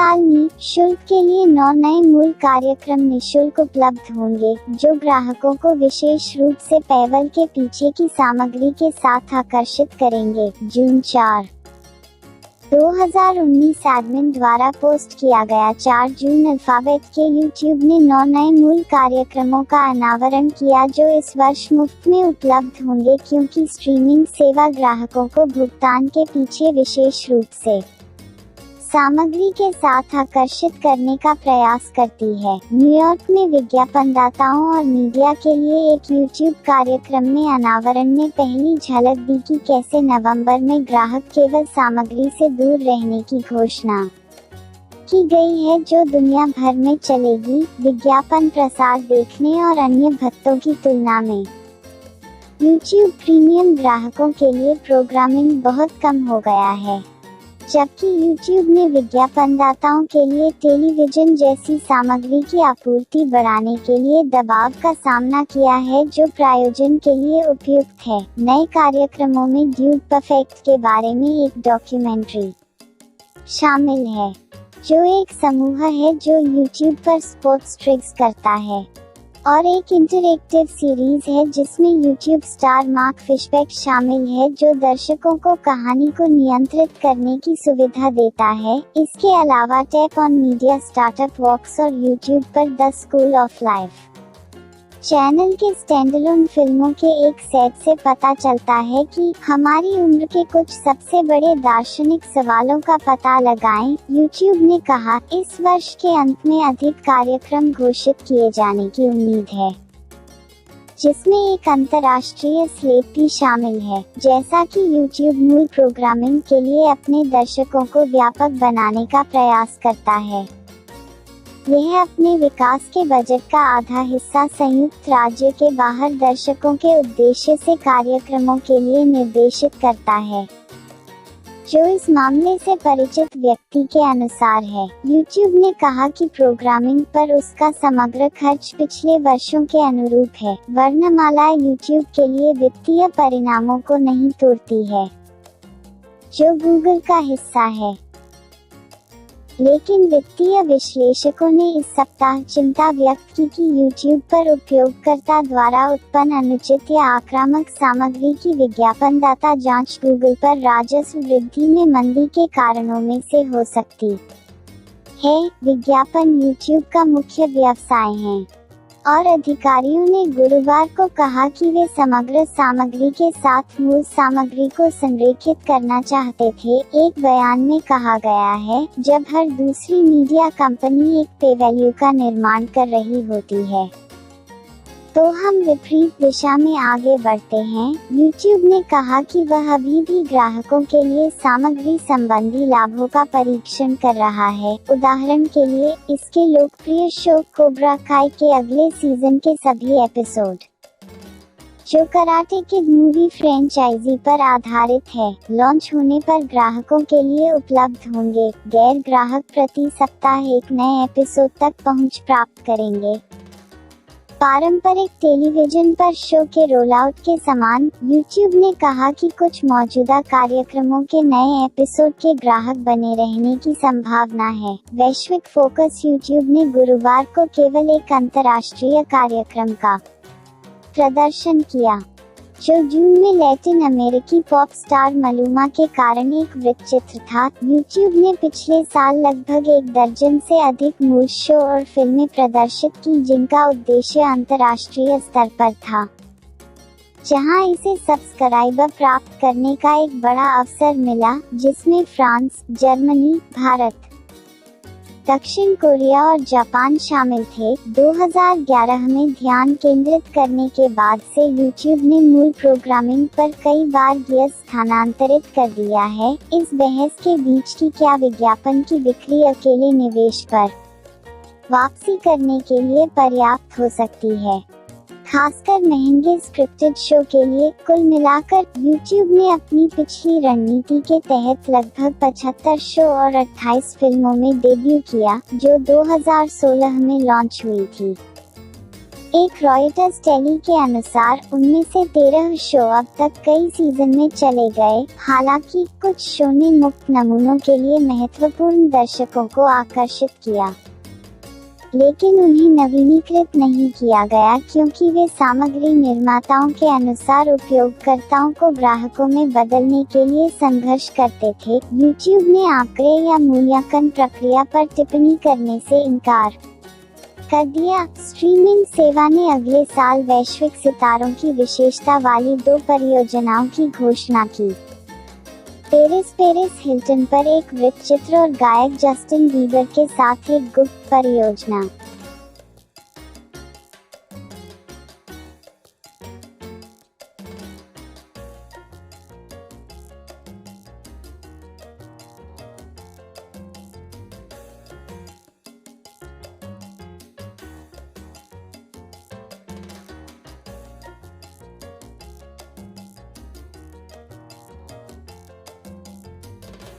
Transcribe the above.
साल नि-शुल्क के लिए 9 नए मूल कार्यक्रम निःशुल्क उपलब्ध होंगे, जो ग्राहकों को विशेष रूप से पेवल के पीछे की सामग्री के साथ आकर्षित करेंगे। जून 4, 2019 एडमिन द्वारा पोस्ट किया गया। 4 जून अल्फाबेट के YouTube ने 9 नए मूल कार्यक्रमों का अनावरण किया, जो इस वर्ष मुफ्त में उपलब्ध होंगे, क्योंकि स्ट्रीमिंग सेवा ग्राहकों को भुगतान के पीछे विशेष रूप से सामग्री के साथ आकर्षित करने का प्रयास करती है। न्यूयॉर्क में विज्ञापनदाताओं और मीडिया के लिए एक YouTube कार्यक्रम में अनावरण ने पहली झलक दी कि कैसे नवंबर में ग्राहक केवल सामग्री से दूर रहने की घोषणा की गई है, जो दुनिया भर में चलेगी, विज्ञापन प्रसार देखने और अन्य भत्तों की तुलना में। YouTube प्रीमियम ग्राहकों के लिए प्रोग्रामिंग बहुत कम हो गया है, जबकि YouTube ने विज्ञापनदाताओं के लिए टेलीविजन जैसी सामग्री की आपूर्ति बढ़ाने के लिए दबाव का सामना किया है, जो प्रायोजन के लिए उपयुक्त है। नए कार्यक्रमों में ड्यूड परफेक्ट के बारे में एक डॉक्यूमेंट्री शामिल है, जो एक समूह है जो YouTube पर स्पोर्ट्स ट्रिक्स करता है, और एक इंटरैक्टिव सीरीज है जिसमें YouTube स्टार मार्क फिशबैक शामिल है, जो दर्शकों को कहानी को नियंत्रित करने की सुविधा देता है। इसके अलावा टैप ऑन मीडिया स्टार्टअप वॉक्स और YouTube पर the school of life channel के स्टैंडअलोन फिल्मों के एक सेट से पता चलता है कि हमारी उम्र के कुछ सबसे बड़े दार्शनिक सवालों का पता लगाएं। YouTube ने कहा, इस वर्ष के अंत में अधिक कार्यक्रम घोषित किए जाने की उम्मीद है, जिसमें एक अंतर्राष्ट्रीय स्लेट भी शामिल है। जैसा कि YouTube मूल प्रोग्रामिंग के लिए अपने दर्शकों को व्यापक बनाने का प्रयास करता है, यह अपने विकास के बजट का आधा हिस्सा संयुक्त राज्य के बाहर दर्शकों के उद्देश्य से कार्यक्रमों के लिए निर्देशित करता है, जो इस मामले से परिचित व्यक्ति के अनुसार है। YouTube ने कहा कि प्रोग्रामिंग पर उसका समग्र खर्च पिछले वर्षों के अनुरूप है। वर्णमाला YouTube के लिए वित्तीय परिणामों को नहीं तोड़ती है, जो Google का हिस्सा है, लेकिन वित्तीय विश्लेषकों ने इस सप्ताह चिंता व्यक्त की कि YouTube पर उपयोगकर्ता द्वारा उत्पन्न अनुचित या आक्रामक सामग्री की विज्ञापनदाता जांच Google पर राजस्व वृद्धि में मंदी के कारणों में से हो सकती है। विज्ञापन YouTube का मुख्य व्यवसाय है, और अधिकारियों ने गुरुवार को कहा कि वे समग्र सामग्री के साथ मूल सामग्री को संरेखित करना चाहते थे। एक बयान में कहा गया है, जब हर दूसरी मीडिया कंपनी एक पे वैल्यू का निर्माण कर रही होती है, तो हम विपरीत दिशा में आगे बढ़ते हैं। YouTube ने कहा कि वह अभी भी ग्राहकों के लिए सामग्री संबंधी लाभों का परीक्षण कर रहा है। उदाहरण के लिए, इसके लोकप्रिय शो कोब्रा काई के अगले सीजन के सभी एपिसोड, जो कराटे किड मूवी फ्रेंचाइजी पर आधारित है, लॉन्च होने पर ग्राहकों के लिए उपलब्ध होंगे। गैर ग्राहक प्रति सप्ताह एक नए एपिसोड तक पहुंच प्राप्त करेंगे। पारंपरिक टेलीविजन पर शो के रोलआउट के समान, YouTube ने कहा कि कुछ मौजूदा कार्यक्रमों के नए एपिसोड के ग्राहक बने रहने की संभावना है। वैश्विक फोकस YouTube ने गुरुवार को केवल एक अंतर्राष्ट्रीय कार्यक्रम का प्रदर्शन किया, जो जून में लैटिन अमेरिकी पॉप स्टार मलूमा के कारण एक वृत्तचित्र था। YouTube ने पिछले साल लगभग 1 दर्जन से अधिक मूल शो और फिल्में प्रदर्शित की, जिनका उद्देश्य अंतर्राष्ट्रीय स्तर पर था, जहां इसे सब्सक्राइबर प्राप्त करने का एक बड़ा अवसर मिला, जिसमें फ्रांस, जर्मनी, भारत, दक्षिण कोरिया और जापान शामिल थे। 2011 में ध्यान केंद्रित करने के बाद से YouTube ने मूल प्रोग्रामिंग पर कई बार गियर स्थानांतरित कर दिया है। इस बहस के बीच कि क्या विज्ञापन की बिक्री अकेले निवेश पर वापसी करने के लिए पर्याप्त हो सकती है, खासकर महंगे स्क्रिप्टेड शो के लिए। कुल मिलाकर YouTube ने अपनी पिछली रणनीति के तहत लगभग 75 शो और 28 फिल्मों में डेब्यू किया, जो 2016 में लॉन्च हुई थी। एक रॉयटर्स टेली के अनुसार उनमें से 13 शो अब तक कई सीजन में चले गए। हालांकि कुछ शो ने मुक्त नमूनों के लिए महत्वपूर्ण दर्शकों को आकर्षित किया, लेकिन उन्हें नवीनीकृत नहीं किया गया क्योंकि वे सामग्री निर्माताओं के अनुसार उपयोगकर्ताओं को ग्राहकों में बदलने के लिए संघर्ष करते थे। YouTube ने आंकड़े या मूल्यांकन प्रक्रिया पर टिप्पणी करने से इनकार कर दिया। स्ट्रीमिंग सेवा ने अगले साल वैश्विक सितारों की विशेषता वाली 2 परियोजनाओं की घोषणा की। पेरिस हिल्टन पर एक वृत्तचित्र और गायक जस्टिन बीबर के साथ एक गुप्त परियोजना।